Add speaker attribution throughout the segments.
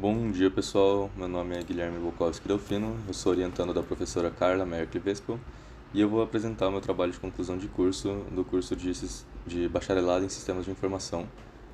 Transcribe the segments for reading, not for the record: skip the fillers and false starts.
Speaker 1: Bom dia, pessoal. Meu nome é Guilherme Bukowski Delfino, eu sou orientando da professora Carla Merkel Vespel e eu vou apresentar o meu trabalho de conclusão de curso do curso de Bacharelado em Sistemas de Informação,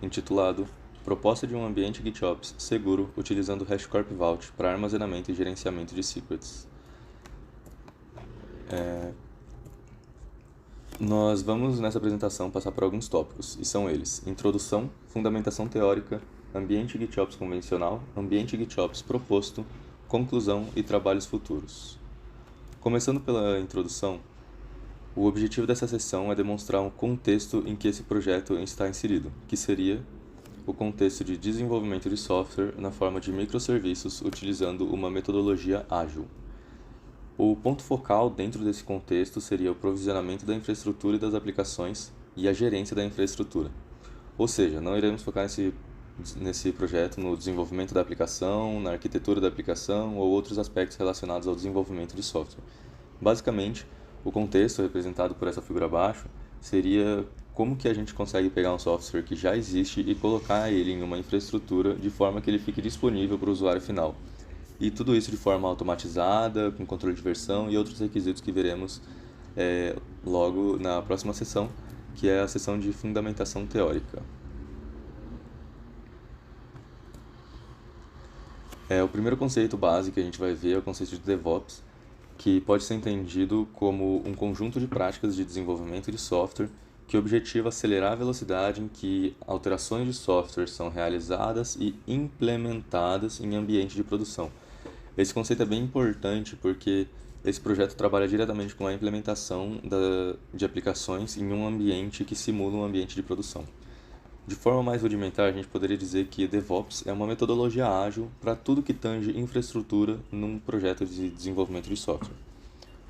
Speaker 1: intitulado Proposta de um ambiente GitOps seguro utilizando HashiCorp Vault para armazenamento e gerenciamento de secrets. Nós vamos nessa apresentação passar por alguns tópicos, e são eles: introdução, fundamentação teórica, ambiente GitOps convencional, ambiente GitOps proposto, conclusão e trabalhos futuros. Começando pela introdução, o objetivo dessa sessão é demonstrar um contexto em que esse projeto está inserido, que seria o contexto de desenvolvimento de software na forma de microserviços utilizando uma metodologia ágil. O ponto focal dentro desse contexto seria o provisionamento da infraestrutura e das aplicações e a gerência da infraestrutura. Ou seja, não iremos focar nesse projeto no desenvolvimento da aplicação, na arquitetura da aplicação ou outros aspectos relacionados ao desenvolvimento de software. Basicamente, o contexto representado por essa figura abaixo seria como que a gente consegue pegar um software que já existe e colocar ele em uma infraestrutura de forma que ele fique disponível para o usuário final. E tudo isso de forma automatizada, com controle de versão e outros requisitos que veremos logo na próxima sessão, que é a sessão de fundamentação teórica. O primeiro conceito base que a gente vai ver é o conceito de DevOps, que pode ser entendido como um conjunto de práticas de desenvolvimento de software que objetiva acelerar a velocidade em que alterações de software são realizadas e implementadas em ambiente de produção. Esse conceito é bem importante porque esse projeto trabalha diretamente com a implementação de aplicações em um ambiente que simula um ambiente de produção. De forma mais rudimentar, a gente poderia dizer que DevOps é uma metodologia ágil para tudo que tange infraestrutura num projeto de desenvolvimento de software.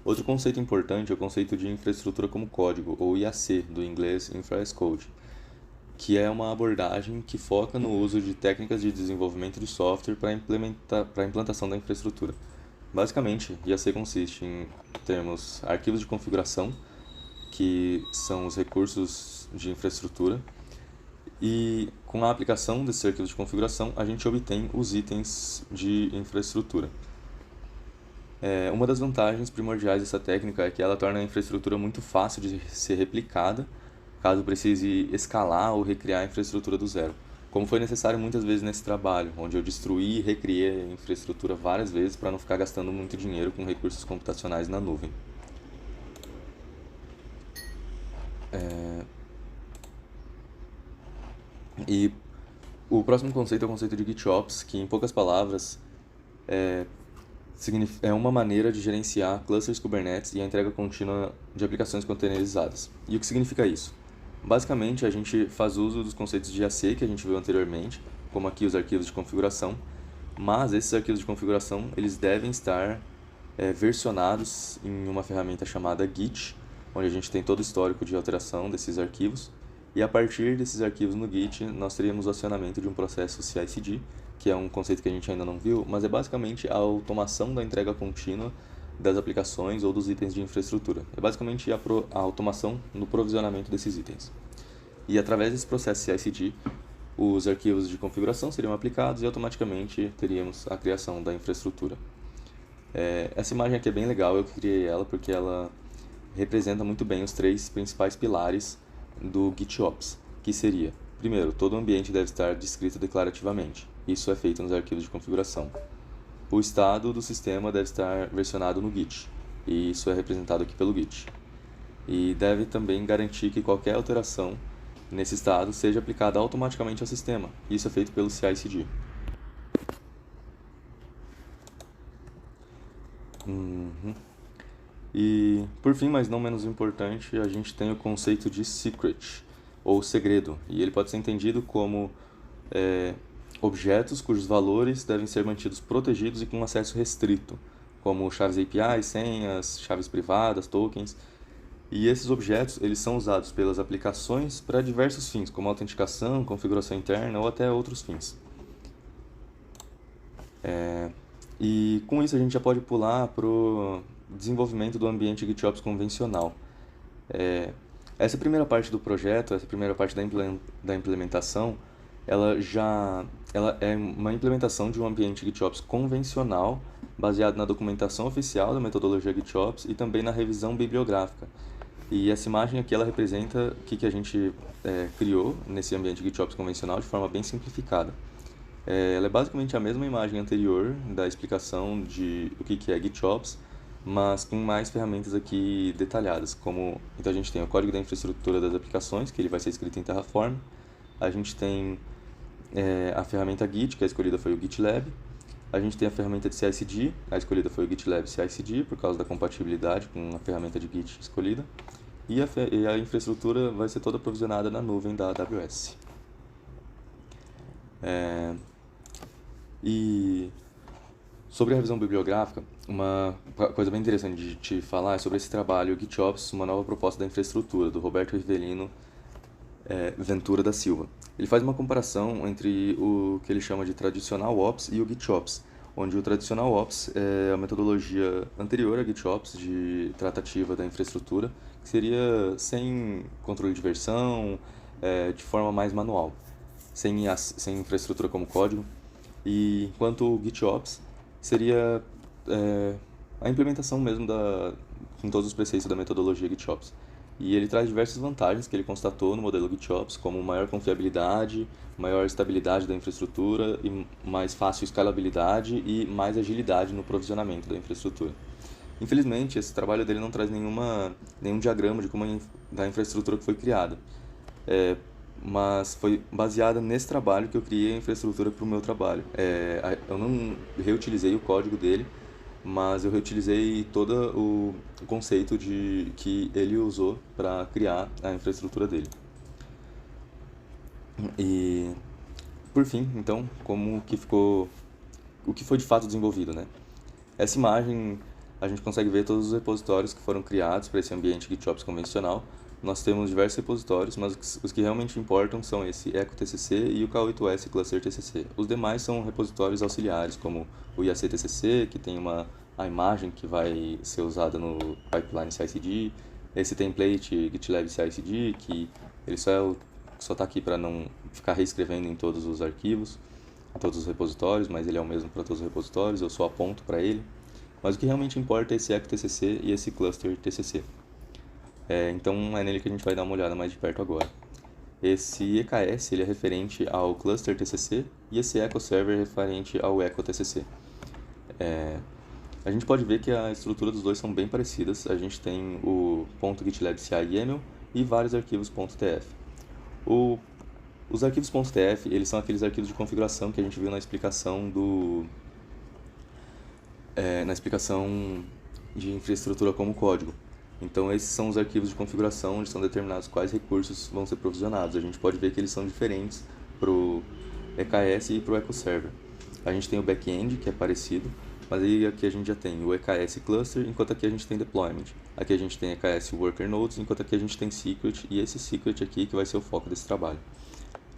Speaker 1: Outro conceito importante é o conceito de infraestrutura como código, ou IAC, do inglês Infra as Code, que é uma abordagem que foca no uso de técnicas de desenvolvimento de software para a implantação da infraestrutura. Basicamente, IAC consiste em termos arquivos de configuração, que são os recursos de infraestrutura, e com a aplicação desses arquivos de configuração, a gente obtém os itens de infraestrutura. Uma das vantagens primordiais dessa técnica é que ela torna a infraestrutura muito fácil de ser replicada, caso precise escalar ou recriar a infraestrutura do zero, como foi necessário muitas vezes nesse trabalho, onde eu destruí e recriei a infraestrutura várias vezes para não ficar gastando muito dinheiro com recursos computacionais na nuvem. E o próximo conceito é o conceito de GitOps, que em poucas palavras é uma maneira de gerenciar clusters Kubernetes e a entrega contínua de aplicações containerizadas. E o que significa isso? Basicamente, a gente faz uso dos conceitos de IAC que a gente viu anteriormente, como aqui os arquivos de configuração, mas esses arquivos de configuração eles devem estar versionados em uma ferramenta chamada Git, onde a gente tem todo o histórico de alteração desses arquivos, e a partir desses arquivos no Git nós teríamos o acionamento de um processo CI/CD, que é um conceito que a gente ainda não viu, mas é basicamente a automação da entrega contínua das aplicações ou dos itens de infraestrutura. É basicamente a automação no provisionamento desses itens. E através desse processo CI/CD, os arquivos de configuração seriam aplicados e automaticamente teríamos a criação da infraestrutura. Essa imagem aqui é bem legal, eu criei ela porque ela representa muito bem os três principais pilares do GitOps, que seria: primeiro, todo o ambiente deve estar descrito declarativamente. Isso é feito nos arquivos de configuração. O estado do sistema deve estar versionado no Git, e isso é representado aqui pelo Git. E deve também garantir que qualquer alteração nesse estado seja aplicada automaticamente ao sistema. Isso é feito pelo CI/CD. E, por fim, mas não menos importante, a gente tem o conceito de secret, ou segredo, e ele pode ser entendido como objetos cujos valores devem ser mantidos protegidos e com acesso restrito, como chaves API, senhas, chaves privadas, tokens. E esses objetos eles são usados pelas aplicações para diversos fins, como autenticação, configuração interna ou até outros fins. E com isso a gente já pode pular para o desenvolvimento do ambiente GitOps convencional. Essa primeira parte do projeto, essa primeira parte da implementação, ela é uma implementação de um ambiente GitOps convencional, baseado na documentação oficial da metodologia GitOps e também na revisão bibliográfica. E essa imagem aqui ela representa o que a gente criou nesse ambiente GitOps convencional de forma bem simplificada. Ela é basicamente a mesma imagem anterior da explicação de o que é GitOps, mas com mais ferramentas aqui detalhadas, como então a gente tem o código da infraestrutura das aplicações, que ele vai ser escrito em Terraform. A gente tem a ferramenta Git, que a escolhida foi o GitLab. A gente tem a ferramenta de CI/CD, a escolhida foi o GitLab CI/CD, por causa da compatibilidade com a ferramenta de Git escolhida. E a infraestrutura vai ser toda provisionada na nuvem da AWS. E sobre a revisão bibliográfica, uma coisa bem interessante de te falar é sobre esse trabalho GitOps, uma nova proposta da infraestrutura, do Roberto Rivelino Ventura da Silva. Ele faz uma comparação entre o que ele chama de tradicional Ops e o GitOps, onde o tradicional Ops é a metodologia anterior a GitOps de tratativa da infraestrutura, que seria sem controle de versão, de forma mais manual, sem infraestrutura como código. E enquanto o GitOps seria a implementação mesmo com todos os preceitos da metodologia GitOps. E ele traz diversas vantagens que ele constatou no modelo GitOps, como maior confiabilidade, maior estabilidade da infraestrutura, e mais fácil escalabilidade e mais agilidade no provisionamento da infraestrutura. Infelizmente, esse trabalho dele não traz nenhum diagrama de como da infraestrutura que foi criada. Mas foi baseada nesse trabalho que eu criei a infraestrutura para o meu trabalho. Eu não reutilizei o código dele, mas eu reutilizei todo o conceito que ele usou para criar a infraestrutura dele. E, por fim, então, o que foi de fato desenvolvido, né? Essa imagem, a gente consegue ver todos os repositórios que foram criados para esse ambiente GitOps convencional. Nós temos diversos repositórios, mas os que realmente importam são esse EcoTCC e o K8s Cluster TCC. Os demais são repositórios auxiliares, como o IAC-TCC, que tem a imagem que vai ser usada no pipeline CI/CD, esse template GitLab CI/CD, que ele só está aqui para não ficar reescrevendo em todos os arquivos, em todos os repositórios, mas ele é o mesmo para todos os repositórios, eu só aponto para ele. Mas o que realmente importa é esse EcoTCC e esse Cluster TCC. Então é nele que a gente vai dar uma olhada mais de perto agora. Esse EKS ele é referente ao Cluster TCC e esse Echo Server é referente ao Echo TCC. A gente pode ver que a estrutura dos dois são bem parecidas. A gente tem o .gitlab CI YAML e vários arquivos .tf. Os arquivos .tf eles são aqueles arquivos de configuração que a gente viu na explicação de infraestrutura como código. Então esses são os arquivos de configuração onde são determinados quais recursos vão ser provisionados. A gente pode ver que eles são diferentes para o EKS e para o Echo Server. A gente tem o back-end, que é parecido, mas aí aqui a gente já tem o EKS Cluster, enquanto aqui a gente tem Deployment. Aqui a gente tem EKS Worker Nodes, enquanto aqui a gente tem Secret, e esse Secret aqui que vai ser o foco desse trabalho.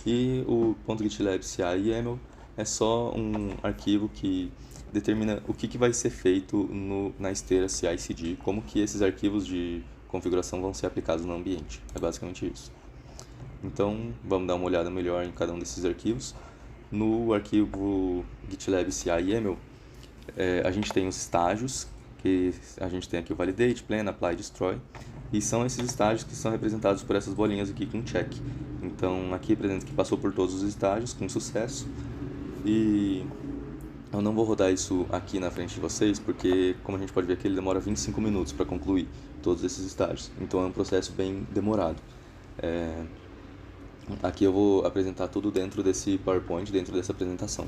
Speaker 1: E o .gitlab CI YAML é só um arquivo que determina o que vai ser feito na esteira CI/CD, como que esses arquivos de configuração vão ser aplicados no ambiente. É basicamente isso. Então, vamos dar uma olhada melhor em cada um desses arquivos. No arquivo GitLab CI YAML, a gente tem os estágios, que a gente tem aqui o Validate, Plan, Apply, Destroy, e são esses estágios que são representados por essas bolinhas aqui com check. Então, aqui representa que passou por todos os estágios com sucesso, e eu não vou rodar isso aqui na frente de vocês, porque, como a gente pode ver aqui, ele demora 25 minutos para concluir todos esses estágios. Então, é um processo bem demorado. Aqui eu vou apresentar tudo dentro desse PowerPoint, dentro dessa apresentação.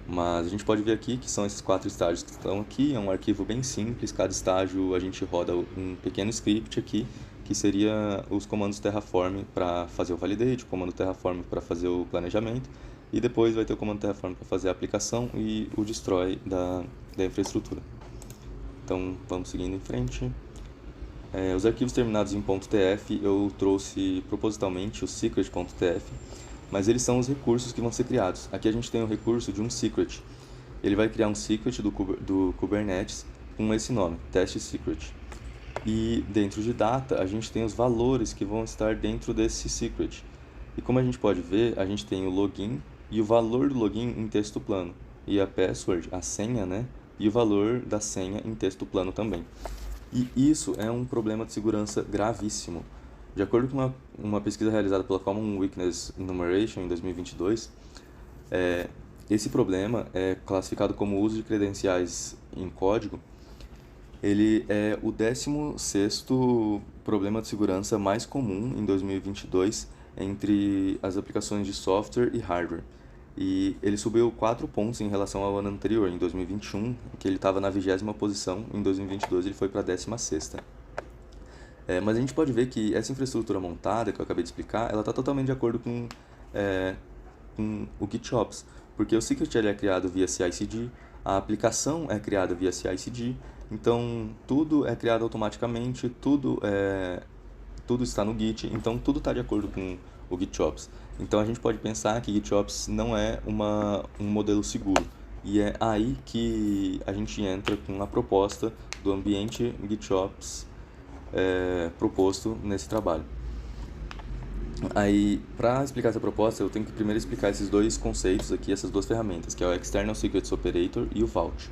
Speaker 1: Mas a gente pode ver aqui que são esses 4 estágios que estão aqui. É um arquivo bem simples, cada estágio a gente roda um pequeno script aqui, que seria os comandos Terraform para fazer o Validate, o comando Terraform para fazer o planejamento, e depois vai ter o comando Terraform para fazer a aplicação e o Destroy da infraestrutura. Então, vamos seguindo em frente. Os arquivos terminados em .tf eu trouxe propositalmente o secret.tf, mas eles são os recursos que vão ser criados. Aqui a gente tem o recurso de um secret. Ele vai criar um secret do Kubernetes com esse nome, test secret. E dentro de data a gente tem os valores que vão estar dentro desse secret. E como a gente pode ver, a gente tem o login e o valor do login em texto plano. E a password, a senha, né? E o valor da senha em texto plano também. E isso é um problema de segurança gravíssimo. De acordo com uma pesquisa realizada pela Common Weakness Enumeration em 2022, esse problema é classificado como uso de credenciais em código. Ele é o 16º problema de segurança mais comum em 2022 entre as aplicações de software e hardware. E ele subiu 4 pontos em relação ao ano anterior, em 2021, que ele estava na 20ª posição, em 2022 ele foi para a 16ª. Mas a gente pode ver que essa infraestrutura montada, que eu acabei de explicar, ela está totalmente de acordo com o GitOps, porque o secret ele é criado via CI/CD, a aplicação é criada via CI/CD, então tudo é criado automaticamente, tudo está no Git, então tudo está de acordo com o GitOps. Então a gente pode pensar que GitOps não é um modelo seguro, e é aí que a gente entra com a proposta do ambiente GitOps proposto nesse trabalho. Aí, para explicar essa proposta, eu tenho que primeiro explicar esses dois conceitos aqui, essas duas ferramentas, que é o External Secrets Operator e o Vault.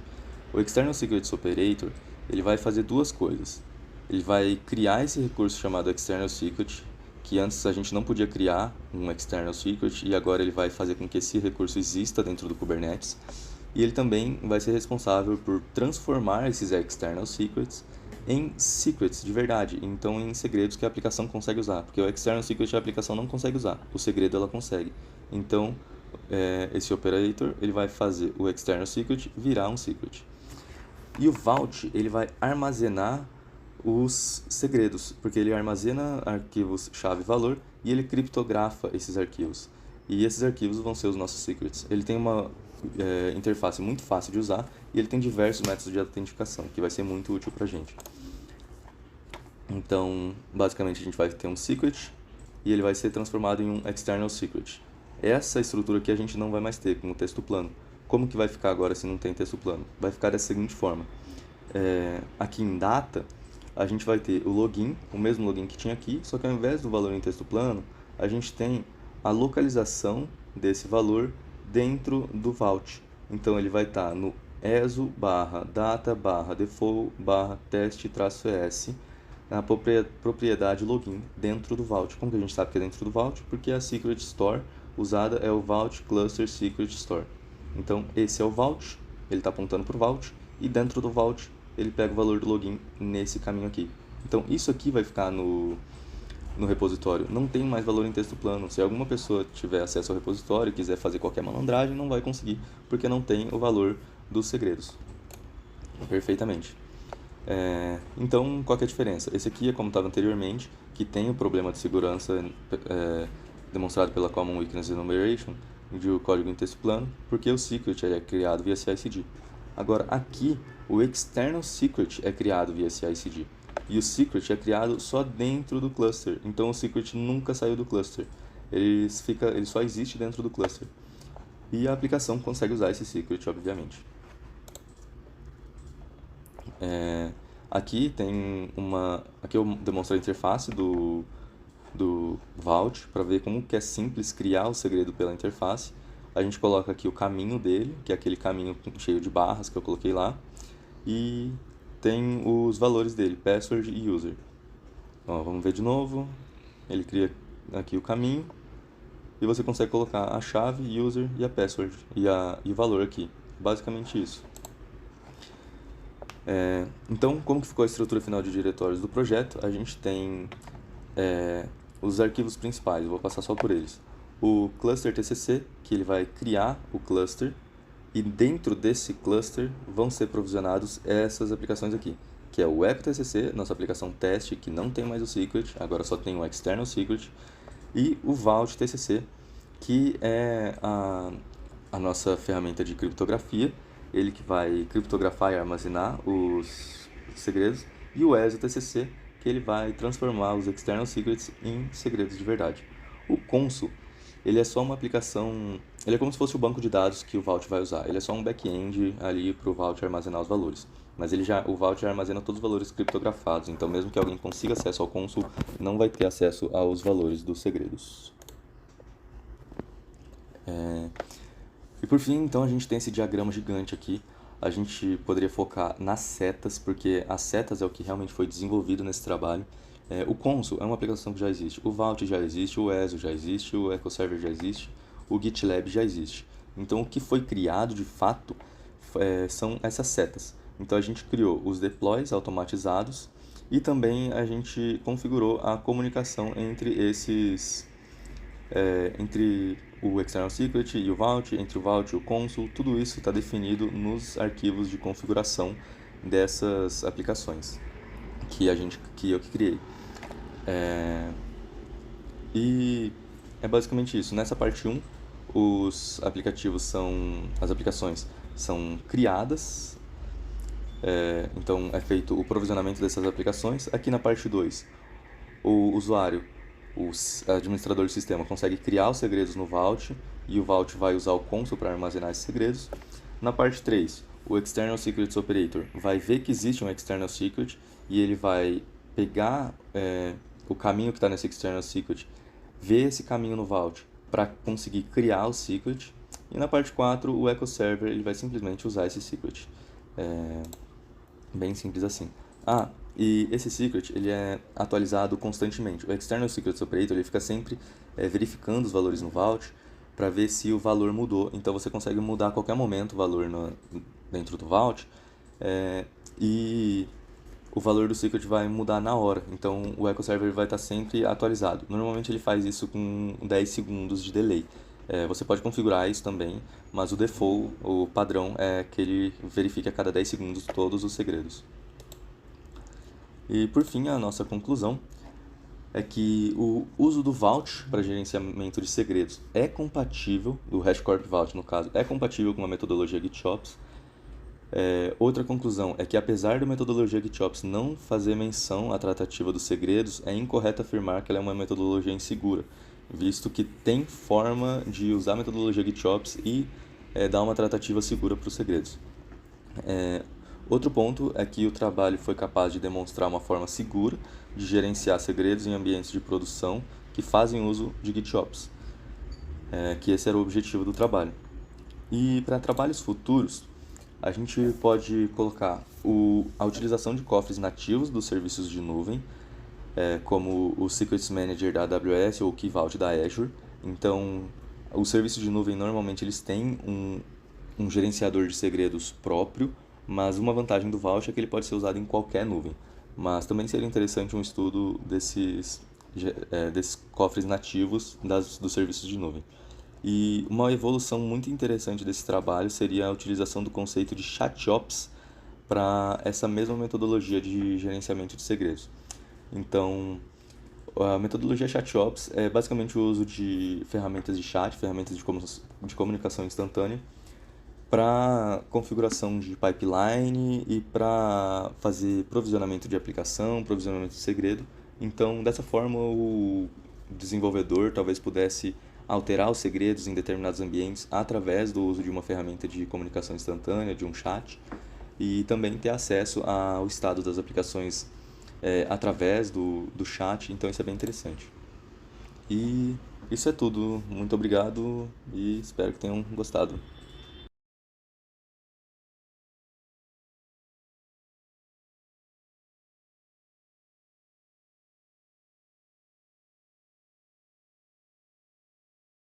Speaker 1: O External Secrets Operator, ele vai fazer duas coisas. Ele vai criar esse recurso chamado External Secret, que antes a gente não podia criar um External Secret, e agora ele vai fazer com que esse recurso exista dentro do Kubernetes. E ele também vai ser responsável por transformar esses External Secrets em secrets de verdade, então em segredos que a aplicação consegue usar, porque o external secret a aplicação não consegue usar, o segredo ela consegue. Então, esse operator ele vai fazer o external secret virar um secret. E o vault ele vai armazenar os segredos, porque ele armazena arquivos chave-valor e ele criptografa esses arquivos. E esses arquivos vão ser os nossos secrets. Ele tem uma interface muito fácil de usar e ele tem diversos métodos de autenticação, que vai ser muito útil para a gente. Então, basicamente a gente vai ter um secret e ele vai ser transformado em um external secret. Essa estrutura aqui a gente não vai mais ter com o texto plano. Como que vai ficar agora se não tem texto plano? Vai ficar da seguinte forma. Aqui em data, a gente vai ter o login, o mesmo login que tinha aqui, só que ao invés do valor em texto plano, a gente tem a localização desse valor dentro do vault. Então ele vai estar no ESO/data/default/test-s na propriedade login dentro do vault. Como que a gente sabe que é dentro do vault? Porque a secret store usada é o Vault Cluster Secret Store. Então esse é o vault, ele está apontando para o vault, e dentro do vault ele pega o valor do login nesse caminho aqui. Então isso aqui vai ficar no repositório. Não tem mais valor em texto plano. Se alguma pessoa tiver acesso ao repositório e quiser fazer qualquer malandragem, não vai conseguir, porque não tem o valor dos segredos. Perfeitamente. Então, qual que é a diferença? Esse aqui é como estava anteriormente, que tem o problema de segurança demonstrado pela Common Weakness Enumeration, de o código em texto plano, porque o secret ele é criado via CI/CD. Agora, aqui, o external secret é criado via CI/CD. E o secret é criado só dentro do cluster. Então o secret nunca saiu do cluster. Ele só existe dentro do cluster. E a aplicação consegue usar esse secret, obviamente. Aqui eu demonstro a interface do Vault para ver como que é simples criar o segredo pela interface. A gente coloca aqui o caminho dele, que é aquele caminho cheio de barras que eu coloquei lá. E tem os valores dele, password e user. Vamos ver de novo. Ele cria aqui o caminho e você consegue colocar a chave, user e a password e o valor aqui. Basicamente isso. Então, como que ficou a estrutura final de diretórios do projeto? A gente tem os arquivos principais, eu vou passar só por eles. O cluster TCC, que ele vai criar o cluster, e dentro desse cluster vão ser provisionados essas aplicações aqui, que é o EcoTCC, nossa aplicação teste, que não tem mais o secret, agora só tem o external secret, e o Vault TCC, que é a nossa ferramenta de criptografia, ele que vai criptografar e armazenar os segredos, e o ESO TCC, que ele vai transformar os external secrets em segredos de verdade. O Consul, ele é só uma aplicação, ele é como se fosse o banco de dados que o Vault vai usar. Ele é só um back-end ali para o Vault armazenar os valores. Mas o Vault já armazena todos os valores criptografados, então mesmo que alguém consiga acesso ao Consul, não vai ter acesso aos valores dos segredos. E por fim, então, a gente tem esse diagrama gigante aqui. A gente poderia focar nas setas, porque as setas é o que realmente foi desenvolvido nesse trabalho. O Consul é uma aplicação que já existe, o Vault já existe, o ESO já existe, o EcoServer já existe, o GitLab já existe. Então, o que foi criado de fato são essas setas. Então, a gente criou os deploys automatizados e também a gente configurou a comunicação entre entre o External Secret e o Vault, entre o Vault e o Consul, tudo isso está definido nos arquivos de configuração dessas aplicações que eu que criei. E é basicamente isso. Nessa parte 1, as aplicações são criadas, então é feito o provisionamento dessas aplicações. Aqui na parte 2, o usuário, o administrador do sistema, consegue criar os segredos no Vault e o Vault vai usar o Consul para armazenar esses segredos. Na parte 3, o External Secrets Operator vai ver que existe um External Secret e ele vai pegar o caminho que está nesse External Secret, ver esse caminho no Vault para conseguir criar o secret. E na parte 4, o EcoServer ele vai simplesmente usar esse secret. Bem simples assim. E esse secret ele é atualizado constantemente. O External Secrets Operator ele fica sempre verificando os valores no Vault para ver se o valor mudou. Então você consegue mudar a qualquer momento o valor dentro do Vault e o valor do secret vai mudar na hora. Então o EcoServer vai estar sempre atualizado. Normalmente ele faz isso com 10 segundos de delay. Você pode configurar isso também, mas o default, o padrão, é que ele verifique a cada 10 segundos todos os segredos. E por fim, a nossa conclusão é que o uso do Vault para gerenciamento de segredos é compatível, do HashiCorp Vault no caso, é compatível com a metodologia GitOps. Outra conclusão é que apesar da metodologia GitOps não fazer menção à tratativa dos segredos, é incorreto afirmar que ela é uma metodologia insegura, visto que tem forma de usar a metodologia GitOps e dar uma tratativa segura para os segredos. Outro ponto é que o trabalho foi capaz de demonstrar uma forma segura de gerenciar segredos em ambientes de produção que fazem uso de GitOps, que esse era o objetivo do trabalho. E para trabalhos futuros, a gente pode colocar a utilização de cofres nativos dos serviços de nuvem, como o Secrets Manager da AWS ou o Key Vault da Azure. Então, os serviços de nuvem normalmente eles têm um gerenciador de segredos próprio, mas uma vantagem do Vault é que ele pode ser usado em qualquer nuvem. Mas também seria interessante um estudo desses cofres nativos dos serviços de nuvem. E uma evolução muito interessante desse trabalho seria a utilização do conceito de ChatOps para essa mesma metodologia de gerenciamento de segredos. Então, a metodologia ChatOps é basicamente o uso de ferramentas de chat, ferramentas de comunicação instantânea, para configuração de pipeline e para fazer provisionamento de aplicação, provisionamento de segredo. Então, dessa forma, o desenvolvedor talvez pudesse alterar os segredos em determinados ambientes através do uso de uma ferramenta de comunicação instantânea, de um chat, e também ter acesso ao estado das aplicações através do chat. Então, isso é bem interessante. E isso é tudo. Muito obrigado e espero que tenham gostado.